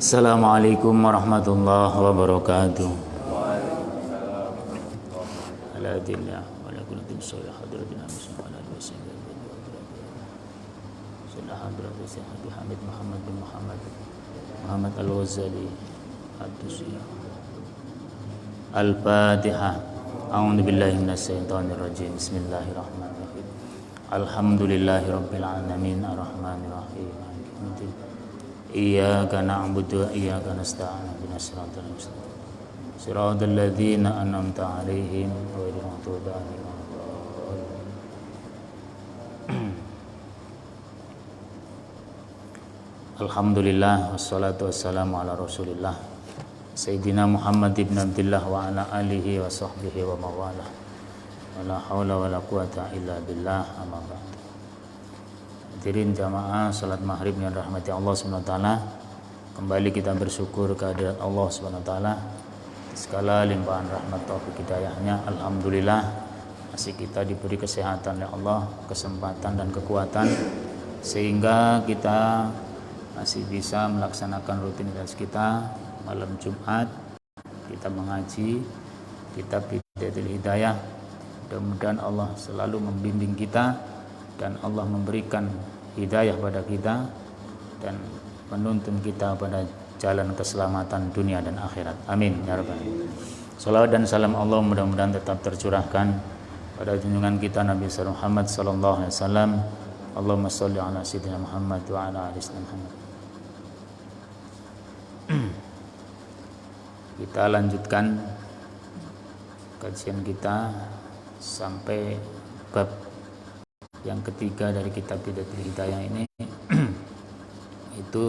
Assalamualaikum warahmatullahi wabarakatuh. Alhamdulillah wa la kuntum sawya hadratina muslimin wa sallallahu alaihi wasallam Hamid Muhammad bin Muhammad Al-Ghazali Ad-Dusi. Al-Fatihah. A'udzu billahi minasy syaithanir rajim. Bismillahirrahmanirrahim. Alhamdulillahirabbil alamin arrahmanir rahim. Iyyaka na'budu wa iyyaka nasta'in ihdinas siratal mustaqim siratal ladzina an'amta 'alaihim ghairil maghdubi 'alaihim waladdallin. Alhamdulillah wassalatu wassalamu ala Rasulillah Sayyidina Muhammad ibn Abdullah wa ala alihi wa sahbihi wa mawalah. Wala haula wala quwata illa billah, amma ba'du. Hadirin jamaah salat maghrib yang rahmati Allah SWT, kembali kita bersyukur kehadirat Allah SWT segala limpahan rahmat taufik hidayahnya. Alhamdulillah masih kita diberi kesehatan oleh Allah, kesempatan dan kekuatan, sehingga kita masih bisa melaksanakan rutinitas kita. Malam Jumat kita mengaji kitab Bidayatul Hidayah. Mudah-mudahan Allah selalu membimbing kita dan Allah memberikan hidayah pada kita dan menuntun kita pada jalan keselamatan dunia dan akhirat. Amin ya rabbal alamin. Salawat dan salam Allah mudah-mudahan tetap tercurahkan pada junjungan kita Nabi Muhammad sallallahu alaihi wasallam. Allahumma shalli ala sayyidina Muhammad wa ala ali sayyidina Muhammad. Kita lanjutkan kajian kita sampai bab yang ketiga dari kitab Bidayatul Hidayah ini itu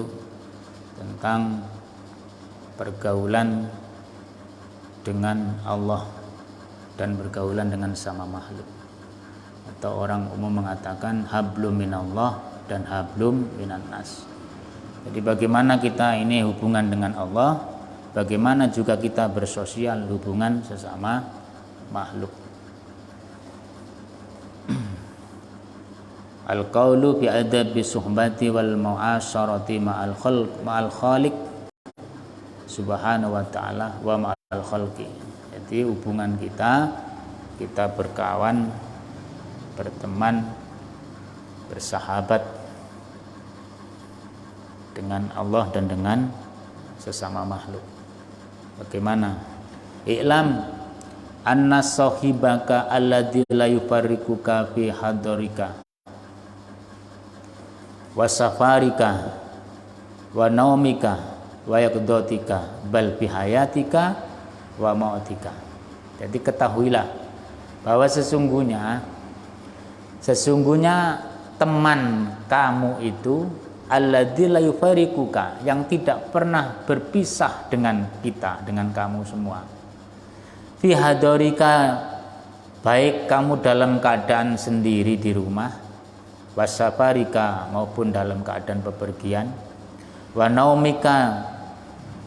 tentang pergaulan dengan Allah dan pergaulan dengan sama makhluk, atau orang umum mengatakan hablum minallah dan hablum minan nas. Jadi bagaimana kita ini hubungan dengan Allah, bagaimana juga kita bersosial hubungan sesama makhluk. Al-qaulu bi adabi suhbati wal mu'asyarati ma'al khaliq subhanahu wa ta'ala wa ma'al khalqi. Jadi hubungan kita berkawan, berteman, bersahabat dengan Allah dan dengan sesama makhluk. Bagaimana? I'lam anna sahibaka alladzi la yufarriquka fi hadarika wa safarika wa naumika wa yaqdatika bal bihayatika wa mautika. Jadi ketahuilah bahwa sesungguhnya teman kamu itu alladzi la yufariquka, yang tidak pernah berpisah dengan kita, dengan kamu semua. Fi hadarika, baik kamu dalam keadaan sendiri di rumah, wasafarika maupun dalam keadaan bepergian, wa naumika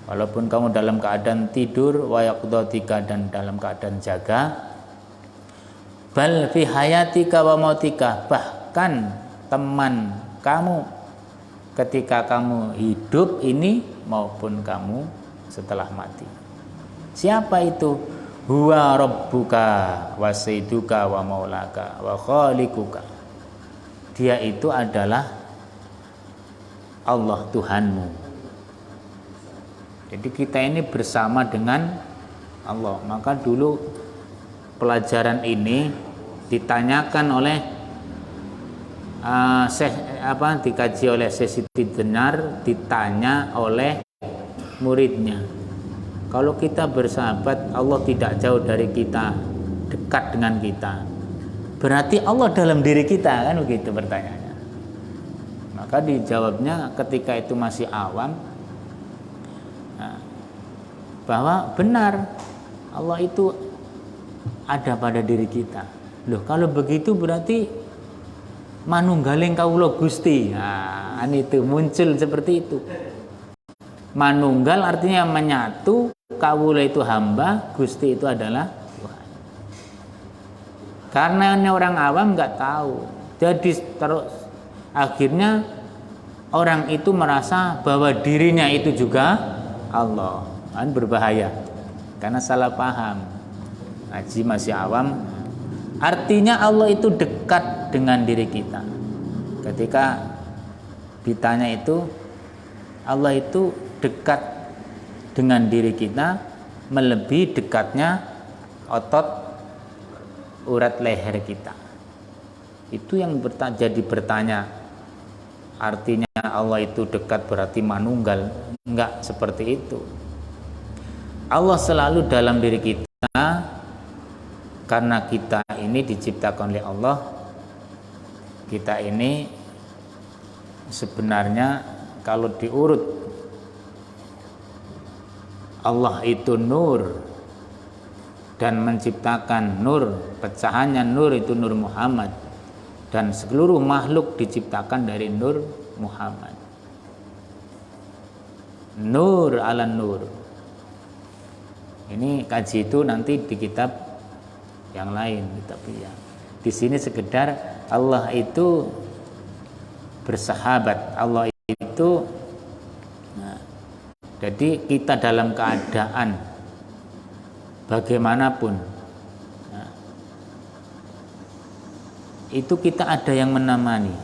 walaupun kamu dalam keadaan tidur, wa yaqdatika dan dalam keadaan jaga, bal fi hayatika wa mautika, bahkan teman kamu ketika kamu hidup ini maupun kamu setelah mati. Siapa itu? Huwa rabbuka wa sayyiduka wa maulaka wa khaliquka. Dia itu adalah Allah Tuhanmu. Jadi kita ini bersama dengan Allah. Maka dulu pelajaran ini ditanyakan oleh dikaji oleh Syekh Siti Jenar, ditanya oleh muridnya. Kalau kita bersahabat, Allah tidak jauh dari kita, dekat dengan kita, berarti Allah dalam diri kita, kan begitu pertanyaannya. Maka dijawabnya ketika itu masih awam, bahwa benar Allah itu ada pada diri kita. Loh, kalau begitu berarti manunggaling kawula Gusti. Nah, itu muncul seperti itu. Manunggal artinya menyatu, kawula itu hamba, Gusti itu adalah Tuhan. Karena ini orang awam nggak tahu, jadi terus akhirnya orang itu merasa bahwa dirinya itu juga Allah. Kan berbahaya karena salah paham. Haji masih awam. Artinya Allah itu dekat dengan diri kita. Ketika ditanya itu, Allah itu dekat dengan diri kita melebihi dekatnya otot urat leher kita. Itu yang jadi bertanya. Artinya Allah itu dekat berarti manunggal. Enggak seperti itu. Allah selalu dalam diri kita karena kita ini diciptakan oleh Allah. Kita ini sebenarnya kalau diurut, Allah itu nur dan menciptakan nur, pecahannya nur itu Nur Muhammad, dan seluruh makhluk diciptakan dari Nur Muhammad. Nur ala nur. Ini kaji itu nanti di kitab yang lain, kitab ya. Di sini sekedar Allah itu bersahabat, Allah itu jadi kita dalam keadaan bagaimanapun itu kita ada yang menemani,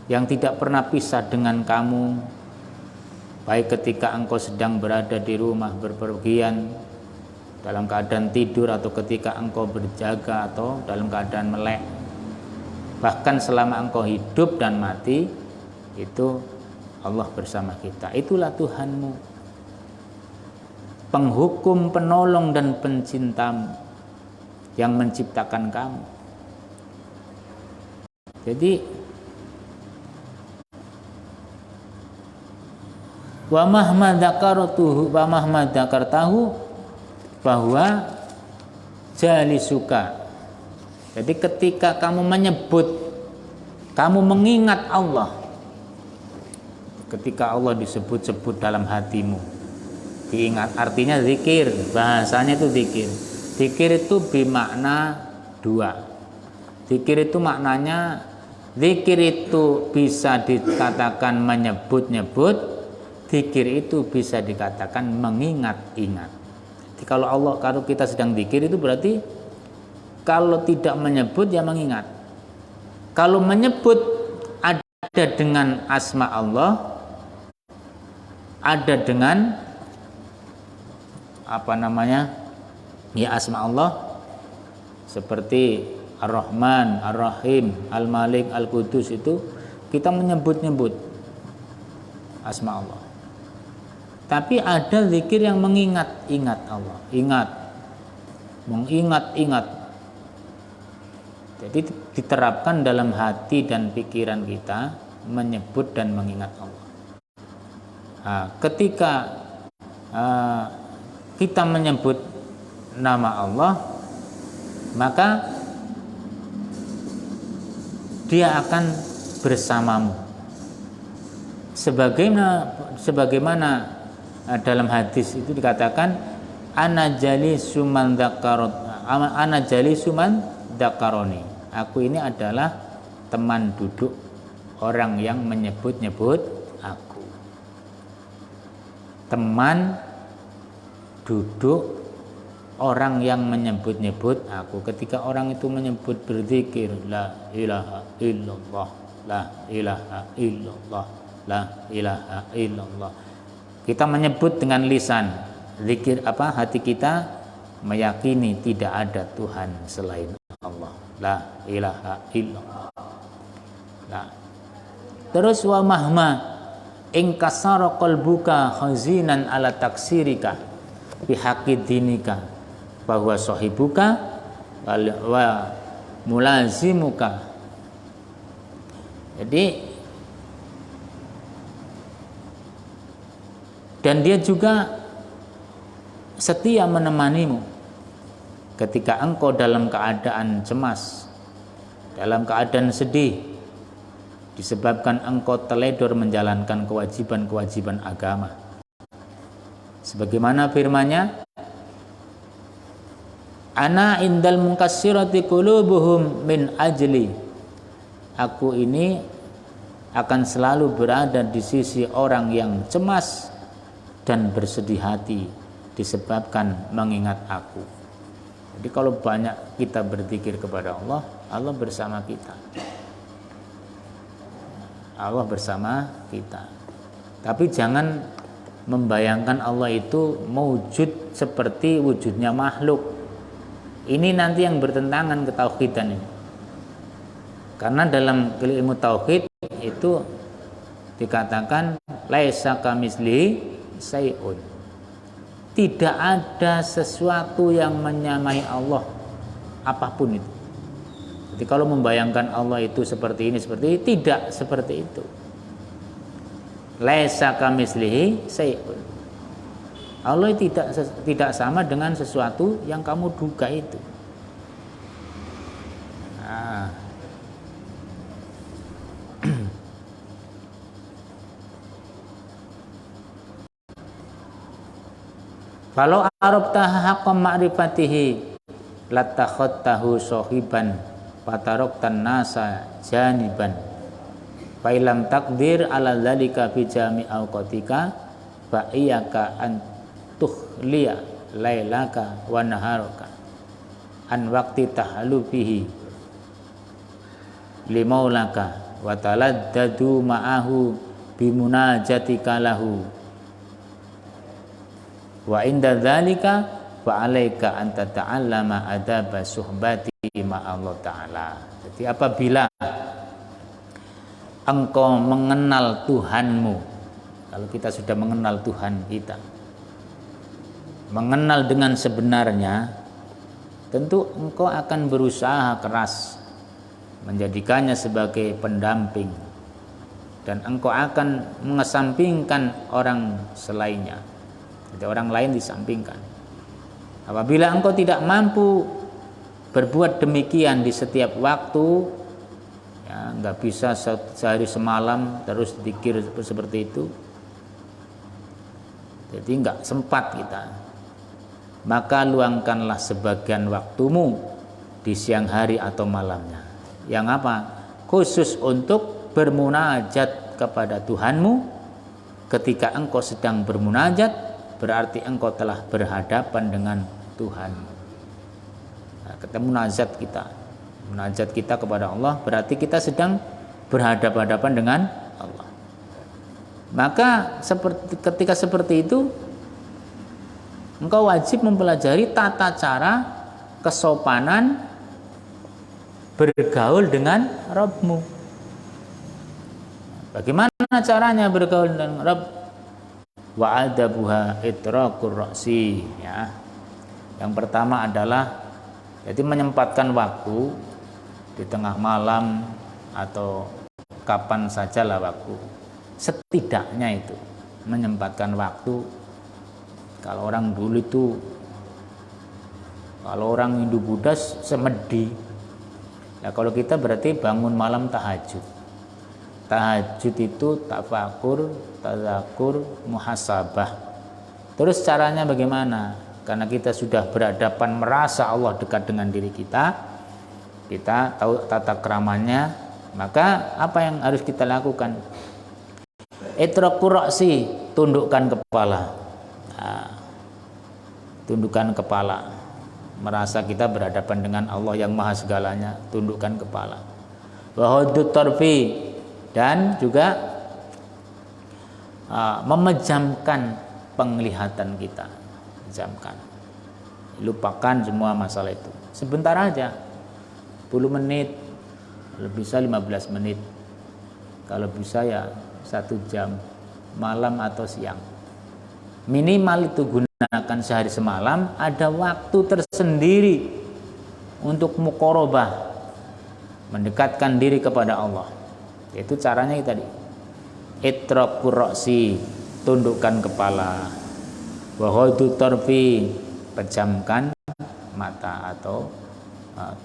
yang tidak pernah pisah dengan kamu, baik ketika engkau sedang berada di rumah berpergian dalam keadaan tidur, atau ketika engkau berjaga atau dalam keadaan melek, bahkan selama engkau hidup dan mati itu Allah bersama kita. Itulah Tuhanmu, penghukum, penolong dan pencintamu yang menciptakan kamu. Jadi wa mahma dzakartuhu wa mahma dzakartahu bahwa jalisuka. Jadi ketika kamu menyebut, kamu mengingat Allah, ketika Allah disebut-sebut dalam hatimu, diingat, artinya zikir, bahasanya itu zikir. Zikir itu bermakna dua. Zikir itu maknanya, zikir itu bisa dikatakan menyebut-nyebut, zikir itu bisa dikatakan mengingat-ingat. Jadi kalau kita sedang zikir itu berarti kalau tidak menyebut ya mengingat. Kalau menyebut ada dengan asma Allah, ada dengan ya asma Allah, seperti Ar-Rahman, Ar-Rahim, Al-Malik, Al-Qudus, itu kita menyebut-nyebut asma Allah. Tapi ada zikir yang mengingat-ingat Allah, mengingat-ingat. Jadi diterapkan dalam hati dan pikiran kita, menyebut dan mengingat Allah. Nah, ketika kita menyebut nama Allah, maka Dia akan bersamamu. Sebagaimana dalam hadis itu dikatakan, ana jalisu man dzakaroni. Aku ini adalah teman duduk orang yang menyebut-nyebut aku. Teman duduk orang yang menyebut-nyebut aku. Ketika orang itu menyebut, berzikir la ilaha illallah, la ilaha illallah, la ilaha illallah, kita menyebut dengan lisan, zikir hati kita meyakini tidak ada Tuhan selain Allah, la ilaha illallah. Nah, terus wa mahma ingkasara qalbuka khazinan ala taksirika bihaqi dinika bahwa sahibuka wa mulazimuka. Jadi dan dia juga setia menemanimu ketika engkau dalam keadaan cemas, dalam keadaan sedih, disebabkan engkau teledor menjalankan kewajiban-kewajiban agama. Sebagaimana firman-Nya, ana indal munkassirati qulubuhum min ajli. Aku ini akan selalu berada di sisi orang yang cemas dan bersedih hati disebabkan mengingat aku. Jadi kalau banyak kita berzikir kepada Allah, Allah bersama kita. Allah bersama kita. Tapi jangan membayangkan Allah itu wujud seperti wujudnya makhluk. Ini nanti yang bertentangan ketauhidan ini. Karena dalam ilmu tauhid itu dikatakan laisa kamitslihi syai'un. Tidak ada sesuatu yang menyamai Allah apapun itu. Jadi kalau membayangkan Allah itu seperti ini, tidak seperti itu. Laisa kamitslihi syai'un. Allah tidak sama dengan sesuatu yang kamu duga itu. Nah. Kalau arabta haqqan ma'rifatihi latakhattahu sahiban fataroktan nasa janiban fa ilam takdir ala dzalika fi jami' awqatika fa iyyaka an tuhliya lailaka wa naharaka an waqti tahlu fihi limaulaka wa taladdadu ma'ahu bimunajatika lahu wa inda dzalika fa alaika an tata'allama adaba suhbati ma Allah taala. Jadi apabila engkau mengenal Tuhanmu, kalau kita sudah mengenal Tuhan kita, mengenal dengan sebenarnya, tentu engkau akan berusaha keras menjadikannya sebagai pendamping, dan engkau akan mengesampingkan orang selainnya. Jadi orang lain disampingkan. Apabila engkau tidak mampu berbuat demikian di setiap waktu, ya, nggak bisa sehari semalam terus pikir seperti itu, jadi nggak sempat kita. Maka luangkanlah sebagian waktumu di siang hari atau malamnya. Yang apa? Khusus untuk bermunajat kepada Tuhanmu. Ketika engkau sedang bermunajat, berarti engkau telah berhadapan dengan Tuhan. Nah, kita munajat kita kepada Allah, berarti kita sedang berhadapan-hadapan dengan Allah. Maka ketika seperti itu, engkau wajib mempelajari tata cara kesopanan bergaul dengan Rabbmu. Bagaimana caranya bergaul dengan Rabb? Wa adabuha itraqur ra'si, ya. Yang pertama adalah jadi menyempatkan waktu di tengah malam atau kapan sajalah waktu. Setidaknya itu menyempatkan waktu. Kalau orang dulu itu, kalau orang Hindu Buddha semedi. Nah, kalau kita berarti bangun malam tahajud. Tahajud itu tafakur, tazakur, muhasabah. Terus caranya bagaimana? Karena kita sudah berhadapan, merasa Allah dekat dengan diri kita, kita tahu tata keramanya, maka apa yang harus kita lakukan? Itraqur ra'si, tundukkan kepala. Nah, tundukkan kepala. Merasa kita berhadapan dengan Allah yang maha segalanya, tundukkan kepala. Wa hudut tarfi, dan juga memejamkan penglihatan kita. Jamkan. Lupakan semua masalah itu. Sebentar aja. 10 menit, kalau bisa 15 menit. Kalau bisa ya 1 jam, malam atau siang. Minimal itu gunakan sehari semalam, ada waktu tersendiri untuk muqarabah, mendekatkan diri kepada Allah. Itu caranya tadi. Itraqur ra'si, tundukkan kepala. Wa hudut tarfi, pejamkan mata atau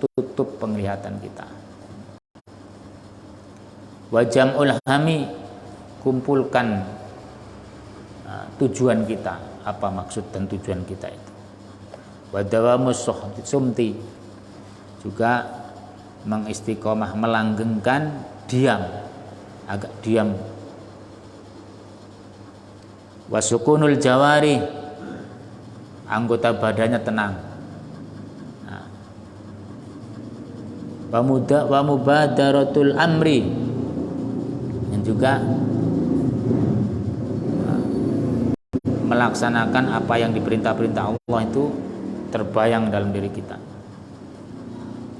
tutup penglihatan kita. Wa jam'ul hami, kumpulkan tujuan kita, apa maksud dan tujuan kita itu. Wa dawamus sumti, juga mengistiqomah, melanggengkan diam agak diam. Wasukunul jawari, anggota badannya tenang. Wa mubadaratul amri, yang juga melaksanakan apa yang diperintah-perintah Allah itu terbayang dalam diri kita.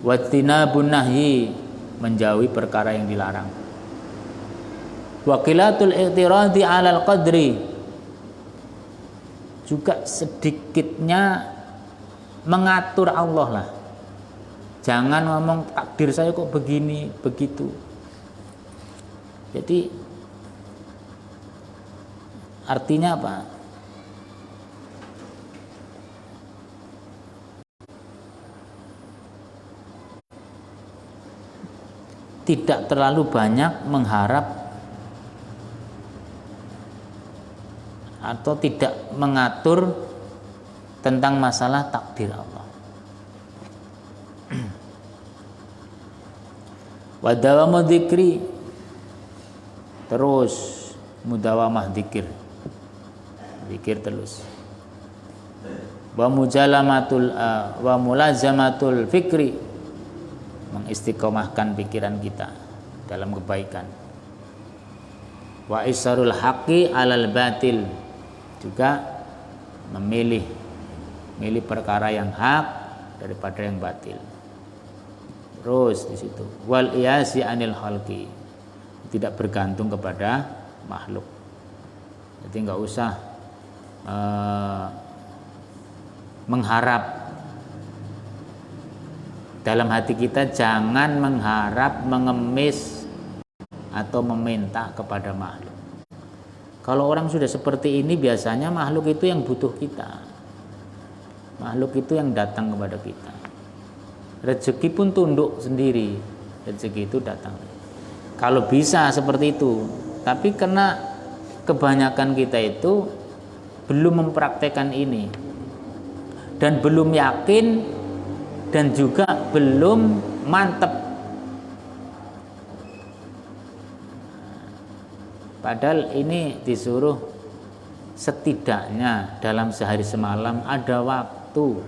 Wattinabun nahyi, menjauhi perkara yang dilarang. Waqilatul i'tiradi 'alal qadri, juga sedikitnya mengatur Allah lah. Jangan ngomong takdir saya kok begini begitu. Jadi artinya apa? Tidak terlalu banyak mengharap atau tidak mengatur tentang masalah takdir Allah. Wadawamu dzikri, terus mudawamah dzikir terus. Wa mulazamatul fikri, mengistiqomahkan pikiran kita dalam kebaikan. Wa isarul haqqi 'alal batil, juga memilih perkara yang hak daripada yang batil. Terus di situ wal iyasi anil khalqi, tidak bergantung kepada makhluk. Jadi enggak usah mengharap. Dalam hati kita jangan mengharap, mengemis atau meminta kepada makhluk. Kalau orang sudah seperti ini, biasanya makhluk itu yang butuh kita. Makhluk itu yang datang kepada kita. Rezeki pun tunduk sendiri, rezeki itu datang. Kalau bisa seperti itu, tapi karena kebanyakan kita itu belum mempraktekkan ini dan belum yakin dan juga belum mantep. Padahal ini disuruh setidaknya dalam sehari semalam ada waktu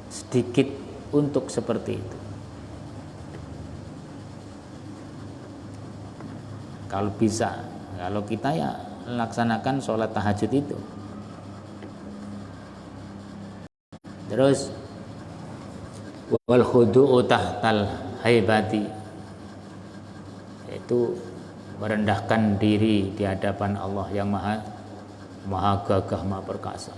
sedikit untuk seperti itu. Kalau bisa, kalau kita ya laksanakan sholat tahajud itu. Terus wal khudu'u tahtal haibati, yaitu merendahkan diri di hadapan Allah yang maha gagah, maha perkasa.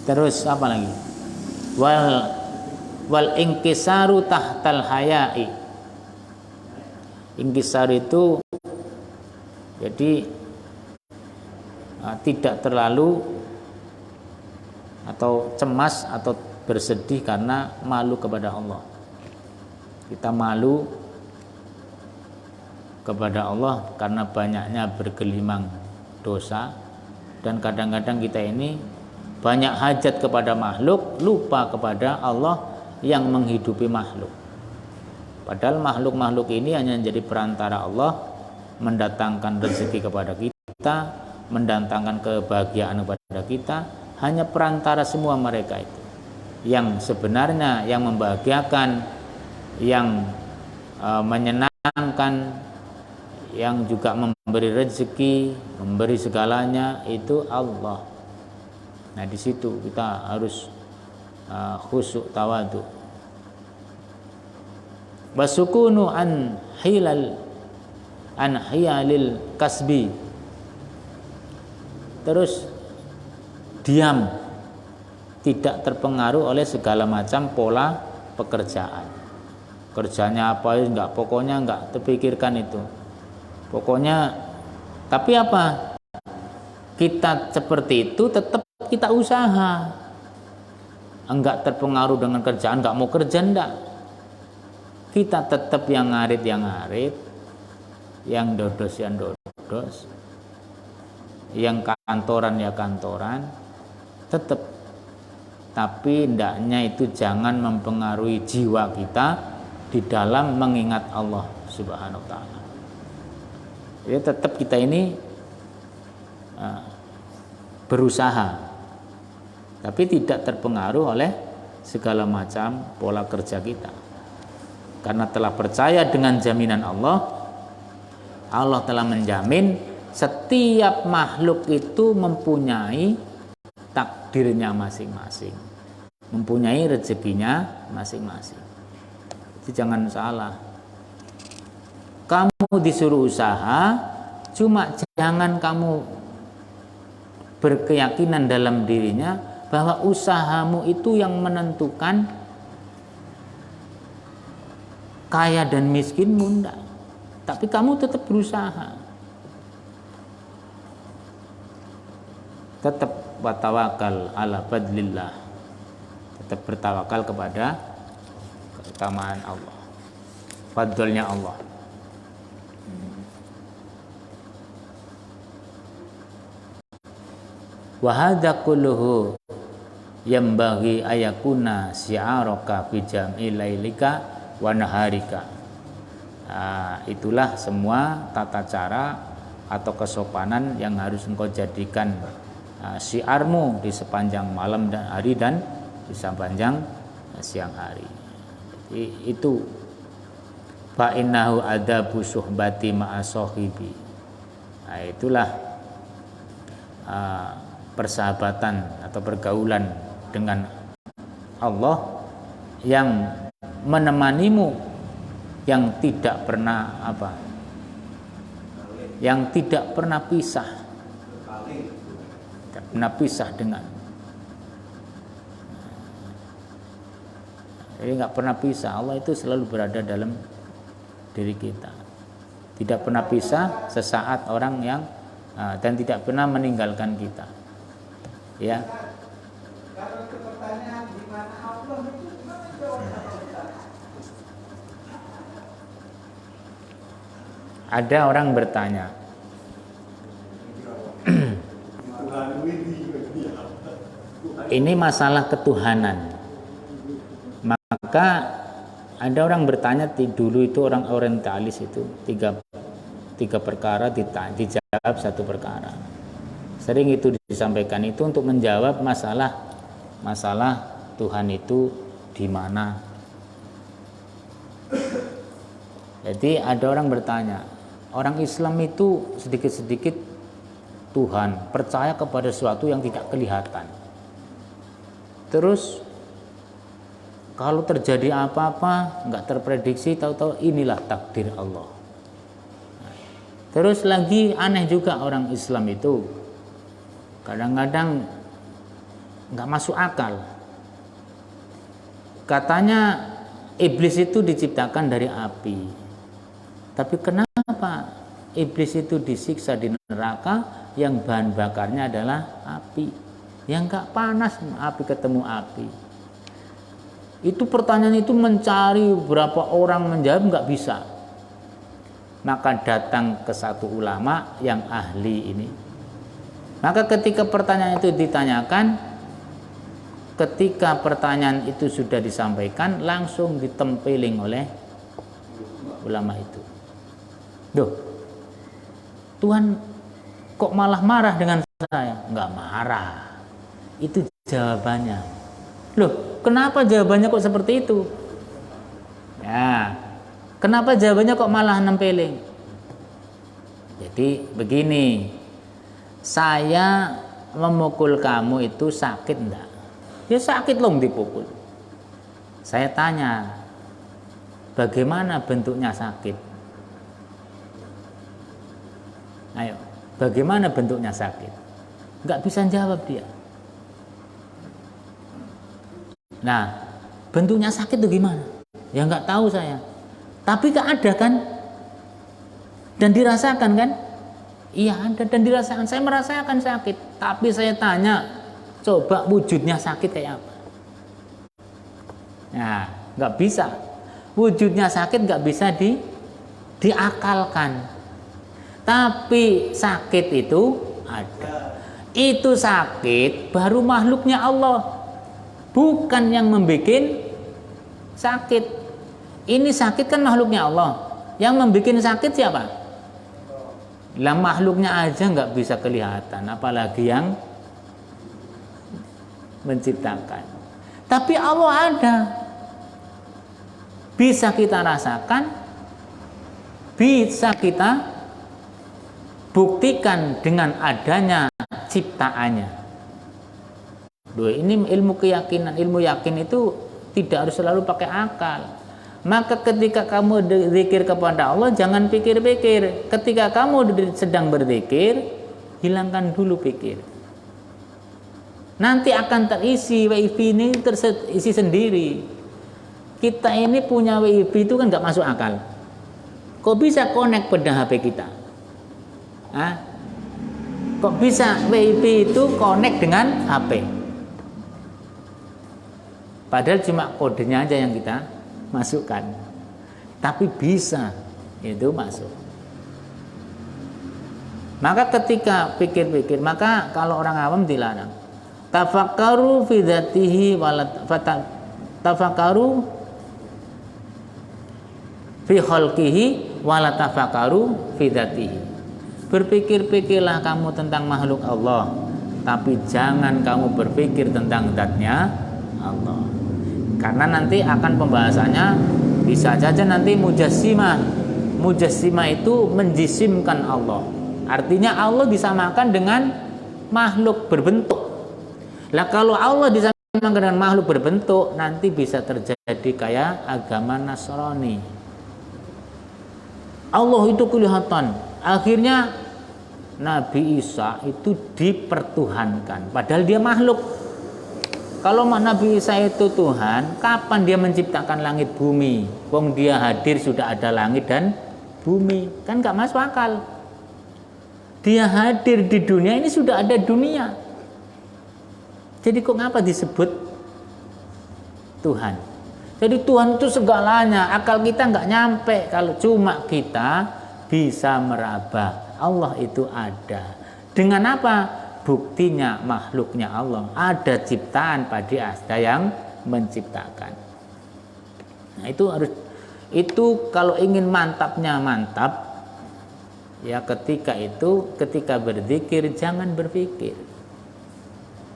Terus apa lagi? Wal inkisaru tahtal hayai. Inkisar itu jadi tidak terlalu atau cemas atau bersedih karena malu kepada Allah. Kita malu kepada Allah karena banyaknya bergelimang dosa, dan kadang-kadang kita ini banyak hajat kepada makhluk, lupa kepada Allah yang menghidupi makhluk. Padahal makhluk-makhluk ini hanya menjadi perantara Allah, mendatangkan rezeki kepada kita, mendatangkan kebahagiaan kepada kita, hanya perantara semua mereka itu. Yang sebenarnya yang membahagiakan, yang menyenangkan, yang juga memberi rezeki, memberi segalanya itu Allah. Nah, di situ kita harus khusyuk tawadhu. Wasukunu an hiyalil kasbi. Terus diam, tidak terpengaruh oleh segala macam pola pekerjaan. Kerjanya apa ya enggak, pokoknya enggak terpikirkan itu. Pokoknya, tapi apa? Kita seperti itu tetap kita usaha, enggak terpengaruh dengan kerjaan, enggak mau kerja enggak. Kita tetap yang ngarit, yang dodos, yang kantoran, tetap tapi hendaknya itu jangan mempengaruhi jiwa kita di dalam mengingat Allah Subhanahu wa taala. Jadi tetap kita ini berusaha, tapi tidak terpengaruh oleh segala macam pola kerja kita. Karena telah percaya dengan jaminan Allah, Allah telah menjamin setiap makhluk itu mempunyai takdirnya masing-masing, mempunyai rezekinya masing-masing. Jadi jangan salah. Kamu disuruh usaha, cuma jangan kamu berkeyakinan dalam dirinya bahwa usahamu itu yang menentukan kaya dan miskinmu, enggak. Tapi kamu tetap berusaha. Tetap watawakal ala fadlillah. Tetap bertawakal kepada keutamaan Allah, fadlnya Allah. Wa hadza kulluhu yambaghi ayakuna syi'araka fi jam'i lailika wa naharika. Itulah semua tata cara atau kesopanan yang harus engkau jadikan syiarmu di sepanjang malam dan hari dan di sepanjang siang hari. Jadi itu fa innahu adabu suhbati ma'a sahibi. Itulah persahabatan atau pergaulan dengan Allah yang menemanimu, yang tidak pernah yang tidak pernah pisah, tidak pernah pisah dengan. Jadi nggak pernah pisah. Allah itu selalu berada dalam diri kita, tidak pernah pisah sesaat orang yang dan tidak pernah meninggalkan kita. Ya. Kalau itu pertanyaan di mana Allah itu gimana jawabnya? Ada orang bertanya, ini masalah ketuhanan. Maka ada orang bertanya, dulu itu orang orientalis itu tiga perkara dijawab satu perkara. Sering itu disampaikan itu untuk menjawab masalah Tuhan itu di mana. Jadi ada orang bertanya, orang Islam itu sedikit-sedikit Tuhan, percaya kepada sesuatu yang tidak kelihatan. Terus kalau terjadi apa-apa nggak terprediksi, tahu-tahu inilah takdir Allah. Terus lagi aneh juga orang Islam itu, kadang-kadang nggak masuk akal. Katanya iblis itu diciptakan dari api, tapi kenapa iblis itu disiksa di neraka yang bahan bakarnya adalah api, yang nggak panas, api ketemu api? Itu pertanyaan itu mencari berapa orang menjawab, nggak bisa. Maka datang ke satu ulama yang ahli ini. Maka ketika pertanyaan itu ditanyakan, ketika pertanyaan itu sudah disampaikan, langsung ditempeling oleh ulama itu. Duh, Tuhan kok malah marah dengan saya? Enggak marah. Itu jawabannya. Loh, kenapa jawabannya kok seperti itu? Ya, kenapa jawabannya kok malah nempeling? Jadi begini, saya memukul kamu itu sakit enggak? Ya sakit loh dipukul. Saya tanya, bagaimana bentuknya sakit? Ayo, bagaimana bentuknya sakit? Enggak bisa jawab dia. Nah, bentuknya sakit itu gimana? Ya enggak tahu saya. Tapi enggak ada kan? Dan dirasakan kan? Iya ada dan dirasakan. Saya merasakan sakit. Tapi saya tanya, coba wujudnya sakit kayak apa? Nah, nggak bisa. Wujudnya sakit nggak bisa diakalkan. Tapi sakit itu ada. Itu sakit baru makhluknya Allah. bukan yang membuat sakit. Ini sakit kan makhluknya Allah. Yang membuat sakit siapa? Lah makhluknya aja nggak bisa kelihatan, apalagi yang menciptakan. Tapi Allah ada, bisa kita rasakan, bisa kita buktikan dengan adanya ciptaannya. Ini ilmu keyakinan, ilmu yakin itu tidak harus selalu pakai akal. Maka ketika kamu berzikir kepada Allah, jangan pikir-pikir. Ketika kamu sedang berzikir, hilangkan dulu pikir. Nanti akan terisi, wifi ini terisi sendiri. Kita ini punya wifi itu kan nggak masuk akal. Kok bisa connect pada HP kita? Hah? Kok bisa wifi itu connect dengan HP? Padahal cuma kodenya aja yang kita masukkan, tapi bisa itu masuk. Maka ketika pikir-pikir, maka kalau orang awam dilarang. Tafakkaru fi dzatihi tafakkaru fi khalqihi wala tafakkaru fi dzatihi. Berpikir-pikirlah kamu tentang makhluk Allah, tapi jangan kamu berpikir tentang zatnya Allah. Karena nanti akan pembahasannya bisa saja nanti mujassimah. Mujassimah itu menjisimkan Allah. Artinya Allah disamakan dengan makhluk berbentuk. Lah kalau Allah disamakan dengan makhluk berbentuk, nanti bisa terjadi kayak agama Nasrani. Allah itu kelihatan. Akhirnya Nabi Isa itu dipertuhankan, padahal dia makhluk. Kalau Nabi Isa itu Tuhan, kapan dia menciptakan langit bumi? Wong dia hadir sudah ada langit dan bumi, kan nggak masuk akal. Dia hadir di dunia ini sudah ada dunia. Jadi kok ngapa disebut Tuhan? Jadi Tuhan itu segalanya. Akal kita nggak nyampe kalau cuma kita bisa meraba Allah itu ada. Dengan apa? Buktinya makhluknya Allah, ada ciptaan pada ada yang menciptakan. Nah itu kalau ingin mantapnya mantap, ya ketika berzikir jangan berpikir.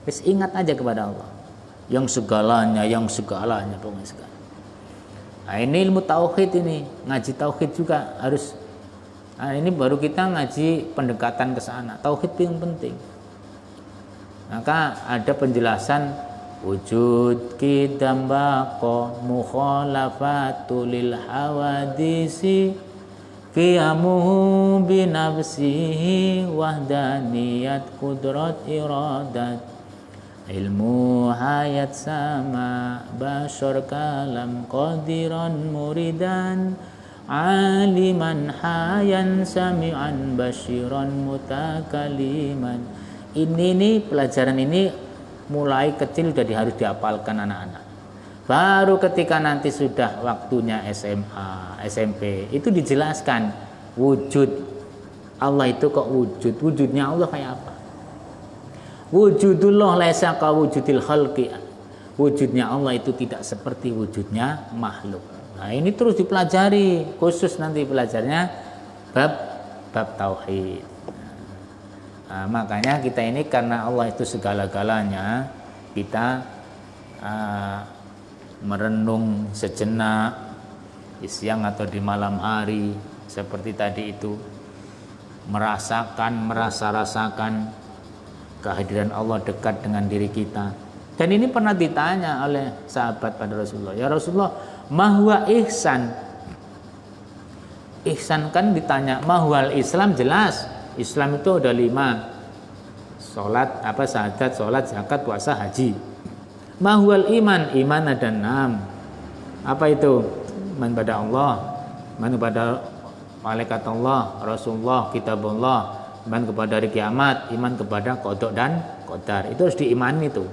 Terus ingat aja kepada Allah, yang segalanya pokoknya segala. Nah ini ilmu tauhid ini, ngaji tauhid juga harus. Nah ini baru kita ngaji pendekatan ke sana. Tauhid itu yang penting. Maka ada penjelasan wujud kidam baqo mukhalafatu lil hawadisi qiyamuhu binafsihi wahdaniyat qudrat iradat ilmu hayat sama bashar kalam qadiran muridan aliman hayan sami'an basyiran mutakaliman. Ini pelajaran ini mulai kecil sudah harus dihafalkan anak-anak. Baru ketika nanti sudah waktunya SMA, SMP itu dijelaskan wujud Allah itu kok wujud. Wujudnya Allah kayak apa? Wujudullah laisa ka wujudil khalqi. Wujudnya Allah itu tidak seperti wujudnya makhluk. Nah, ini terus dipelajari, khusus nanti belajarnya bab tauhid. Nah, makanya kita ini karena Allah itu segala-galanya, kita merenung sejenak di siang atau di malam hari seperti tadi itu, merasa-rasakan kehadiran Allah dekat dengan diri kita. Dan ini pernah ditanya oleh sahabat pada Rasulullah, ya Rasulullah, mahwa ihsan? Ihsan kan ditanya, mahwal Islam, jelas Islam itu ada 5, sholat, syahadat, sholat, zakat, puasa, haji. Mahwal iman? Iman ada 6. Apa itu? Iman pada Allah, iman kepada malaikat Allah, Rasulullah, kitabullah, iman kepada hari kiamat, iman kepada qada dan qadar. Itu harus diimani itu.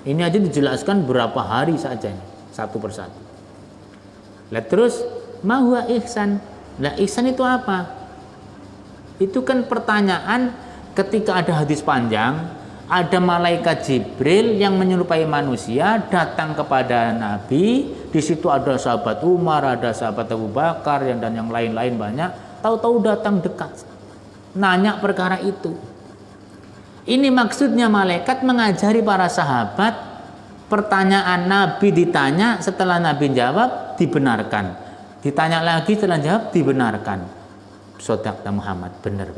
Ini aja dijelaskan berapa hari saja, satu persatu. Lah terus mahwa ihsan? Lah ihsan itu apa? Itu kan pertanyaan ketika ada hadis panjang, Ada malaikat Jibril yang menyerupai manusia datang kepada Nabi. Di situ ada sahabat Umar, ada sahabat Abu Bakar dan yang lain-lain banyak. Tahu-tahu datang dekat, nanya perkara itu. Ini maksudnya malaikat mengajari para sahabat. Pertanyaan Nabi ditanya, setelah Nabi jawab dibenarkan. Ditanya lagi, setelah jawab dibenarkan. Sodaqta Muhammad, benar.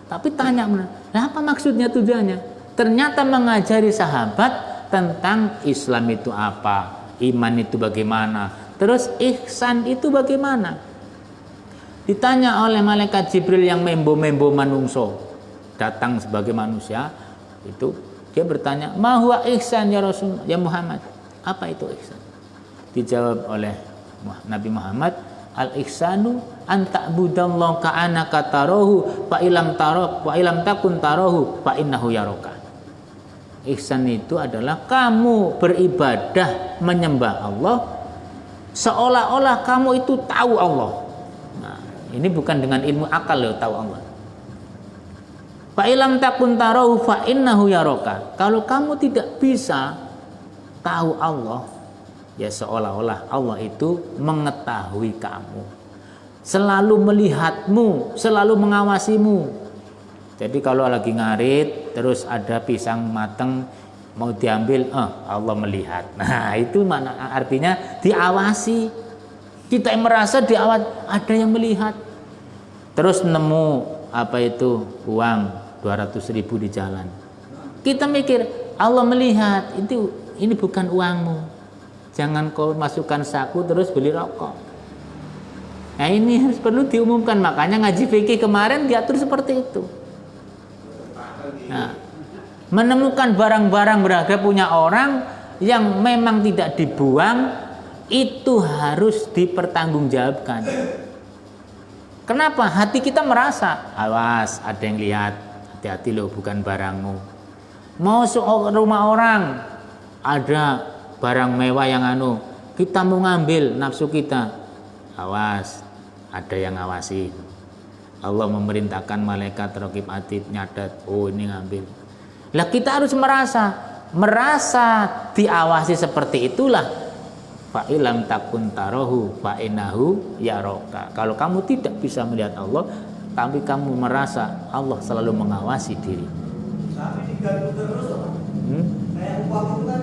Tapi tanya benar. Nah, apa maksudnya, tujuannya? Ternyata mengajari sahabat tentang Islam itu apa, iman itu bagaimana, terus ihsan itu bagaimana. Ditanya oleh malaikat Jibril yang membo-membo manungso, datang sebagai manusia, itu dia bertanya, "Ma huwa ihsan ya Rasul, ya Muhammad?" Apa itu ihsan? Dijawab oleh Nabi Muhammad, "Al-ihsanu an ta'budallaha ka'annaka tarahu fa ilam takun tarahu fa innahu yaraka." Ihsan itu adalah kamu beribadah menyembah Allah seolah-olah kamu itu tahu Allah. Nah, ini bukan dengan ilmu akal loh tahu Allah. Fa ilam takun tarahu fa innahu yaraka. Kalau kamu tidak bisa tahu Allah, ya seolah-olah Allah itu mengetahui kamu, selalu melihatmu, selalu mengawasimu. Jadi kalau lagi ngarit terus ada pisang mateng mau diambil, Allah melihat. Nah, itu mana artinya diawasi. Kita yang merasa diawasi, ada yang melihat. Terus nemu apa itu uang 200.000 di jalan. Kita mikir Allah melihat, ini bukan uangmu. Jangan kau masukkan saku terus beli rokok. Nah, ini harus perlu diumumkan. Makanya ngaji fikih kemarin diatur seperti itu. Nah, menemukan barang-barang berharga punya orang yang memang tidak dibuang, itu harus dipertanggungjawabkan. Kenapa? Hati kita merasa, awas ada yang lihat, hati-hati loh, bukan barangmu. Mau rumah orang ada barang mewah yang kita mau ngambil, nafsu kita, awas ada yang ngawasi. Allah memerintahkan malaikat raqib atid nyadat, ini ngambil. Lah kita harus merasa diawasi seperti itulah. Fa ilam takun tarahu fa innahu yaraka. Kalau kamu tidak bisa melihat Allah, tapi kamu merasa Allah selalu mengawasi diri. Tapi diganggu terus, kayak uang itu kan,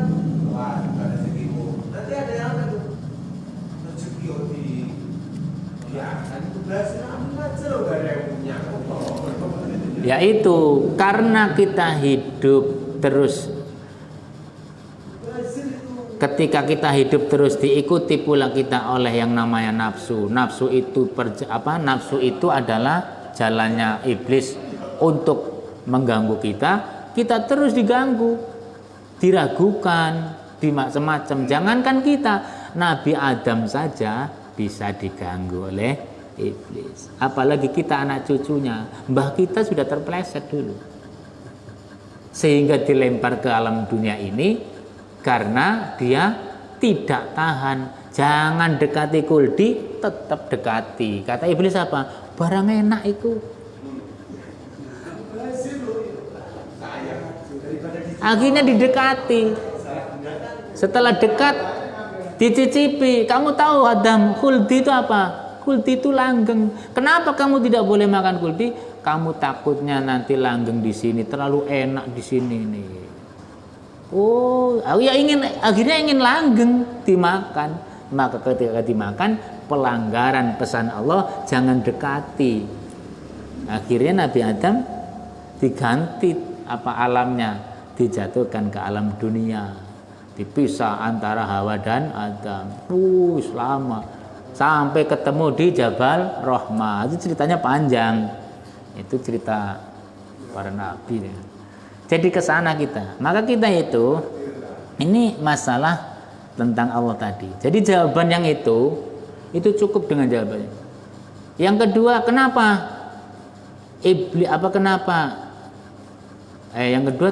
wah ada segitu. Nanti ada yang apa tuh? Rezeki kan itu berhasil aja loh, gak ada yang punya. Ya itu, karena kita hidup terus, ketika kita hidup terus diikuti pula kita oleh yang namanya nafsu. Nafsu itu adalah jalannya iblis untuk mengganggu kita. Kita terus diganggu, diragukan, macam-macam. Jangankan kita, Nabi Adam saja bisa diganggu oleh iblis. Apalagi kita anak cucunya. Mbah kita sudah terpeleset dulu, sehingga dilempar ke alam dunia ini karena dia tidak tahan. Jangan dekati kuldi, tetap dekati. Kata iblis apa? Barang enak itu. Akhirnya didekati. Setelah dekat, dicicipi. Kamu tahu Adam, kuldi itu apa? Kuldi itu langgeng. Kenapa kamu tidak boleh makan kuldi? Kamu takutnya nanti langgeng di sini, terlalu enak di sini nih. Oh, ya akhirnya ingin langgeng dimakan. Maka ketika dimakan, pelanggaran pesan Allah, jangan dekati. Akhirnya Nabi Adam diganti alamnya, dijatuhkan ke alam dunia. Dipisah antara Hawa dan Adam. Lama sampai ketemu di Jabal Rahmah. Itu ceritanya panjang. Itu cerita para nabi. Jadi ke sana kita. Maka kita ini masalah tentang Allah tadi. Jadi jawaban yang itu cukup dengan jawabannya. Yang kedua, kenapa? Yang kedua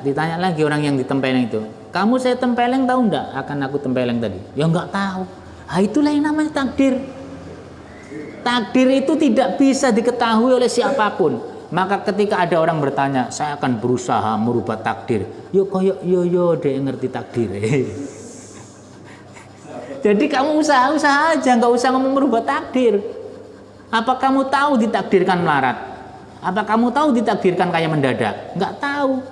ditanya lagi orang yang ditempeleng itu. Kamu saya tempeleng tahu enggak akan aku tempeleng tadi? Ya enggak tahu. Itulah yang namanya takdir. Takdir itu tidak bisa diketahui oleh siapapun. Maka ketika ada orang bertanya, saya akan berusaha merubah takdir. Yo deh ngerti takdir. Jadi kamu usaha aja, nggak usah ngomong merubah takdir. Apa kamu tahu ditakdirkan melarat? Apa kamu tahu ditakdirkan kaya mendadak? Nggak tahu.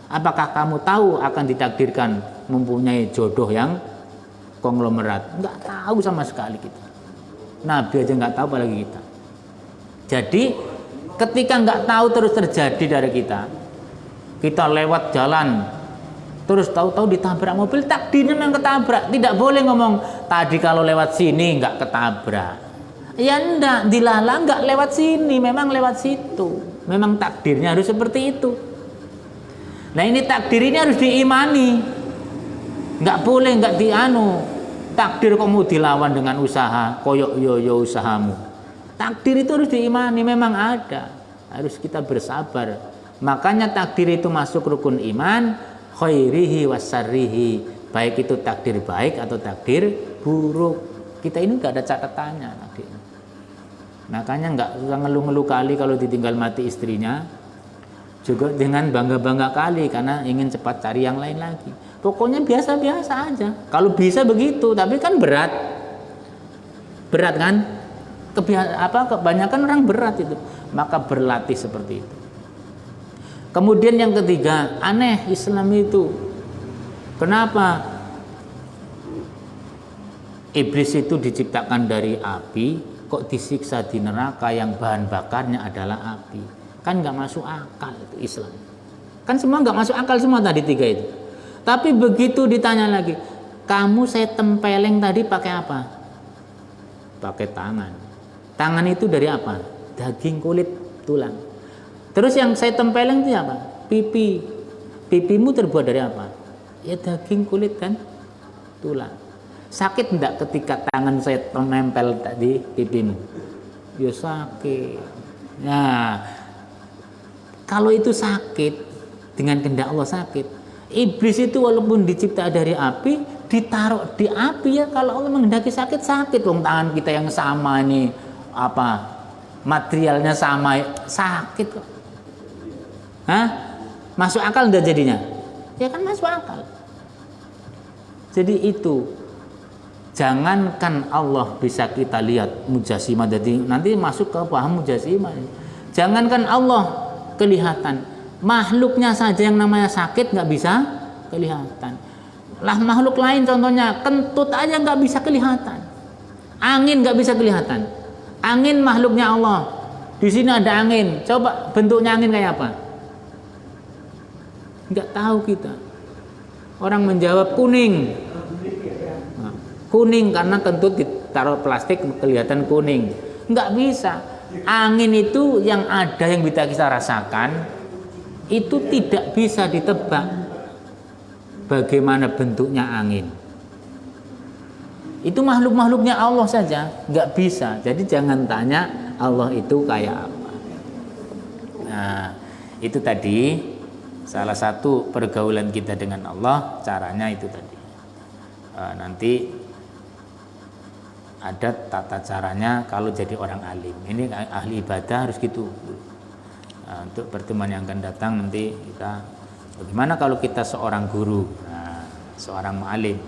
Apakah kamu tahu akan ditakdirkan mempunyai jodoh yang konglomerat? Nggak tahu sama sekali kita. Nabi aja nggak tahu, apalagi kita. Jadi ketika nggak tahu terus terjadi dari kita lewat jalan, terus tahu-tahu ditabrak mobil, takdirnya memang ketabrak. Tidak boleh ngomong tadi kalau lewat sini nggak ketabrak. Ya enggak, dilalang nggak lewat sini, memang lewat situ. Memang takdirnya harus seperti itu. Nah ini takdir ini harus diimani. Nggak boleh nggak takdir kamu dilawan dengan usaha, koyok yo usahamu. Takdir itu harus diimani, memang ada. Harus kita bersabar. Makanya takdir itu masuk rukun iman, khairihi wasarrihi. Baik itu takdir baik atau takdir buruk. Kita ini nggak ada catatannya takdir. Makanya nggak usah ngeluh-ngeluh kali kalau ditinggal mati istrinya. Juga dengan bangga-bangga kali karena ingin cepat cari yang lain lagi. Pokoknya biasa-biasa aja. Kalau bisa begitu, tapi kan berat. Berat kan? Kebanyakan orang berat itu. Maka berlatih seperti itu. Kemudian yang ketiga, aneh Islam itu. Kenapa? Iblis itu diciptakan dari api, kok disiksa di neraka yang bahan bakarnya adalah api. Kan nggak masuk akal itu Islam. Kan semua nggak masuk akal semua tadi tiga itu. Tapi begitu ditanya lagi, kamu saya tempeleng tadi pakai apa? Pakai tangan. Tangan itu dari apa? Daging, kulit, tulang. Terus yang saya tempeleng itu apa? Pipi. Pipimu terbuat dari apa? Ya daging, kulit kan, tulang. Sakit enggak ketika tangan saya menempel tadi pipimu? Ya sakit. Nah, kalau itu sakit, dengan kehendak Allah sakit. Iblis itu walaupun dicipta dari api, ditaruh di api ya. Kalau Allah menghendaki sakit, sakit. Wong tangan kita yang sama ini, materialnya sama, sakit kok. Hah? Masuk akal enggak jadinya? Ya kan masuk akal. Jadi itu, jangankan Allah bisa kita lihat mujasimah, jadi nanti masuk ke paham mujasimah. Jangankan Allah kelihatan, makhluknya saja yang namanya sakit nggak bisa kelihatan. Lah makhluk lain contohnya kentut aja nggak bisa kelihatan, angin nggak bisa kelihatan. Angin makhluknya Allah. Di sini ada angin, coba bentuknya angin kayak apa? Nggak tahu kita. Orang menjawab kuning. Nah, kuning karena kentut ditaruh plastik kelihatan kuning. Nggak bisa. Angin itu yang ada yang bisa kita rasakan itu tidak bisa ditebak bagaimana bentuknya angin. Itu makhluk-makhluknya Allah saja nggak bisa. Jadi jangan tanya Allah itu kayak apa. Nah itu tadi salah satu pergaulan kita dengan Allah, caranya itu tadi. Nanti ada tata caranya kalau jadi orang alim. Ini ahli ibadah harus gitu. Nah, untuk pertemuan yang akan datang nanti kita bagaimana kalau kita seorang guru, seorang mu'alim.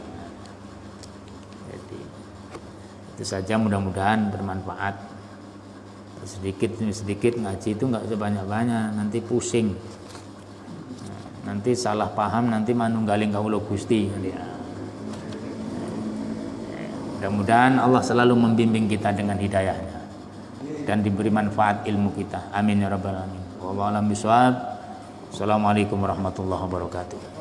Jadi itu saja, mudah-mudahan bermanfaat. Sedikit ngaji itu nggak sebanyak-banyak, nanti pusing. Nanti salah paham, nanti manunggaling kawula Gusti. Mudah-mudahan Allah selalu membimbing kita dengan hidayahnya dan diberi manfaat ilmu kita. Amin ya rabbal alamin. Wallahu a'lam bishawab. Assalamualaikum warahmatullahi wabarakatuh.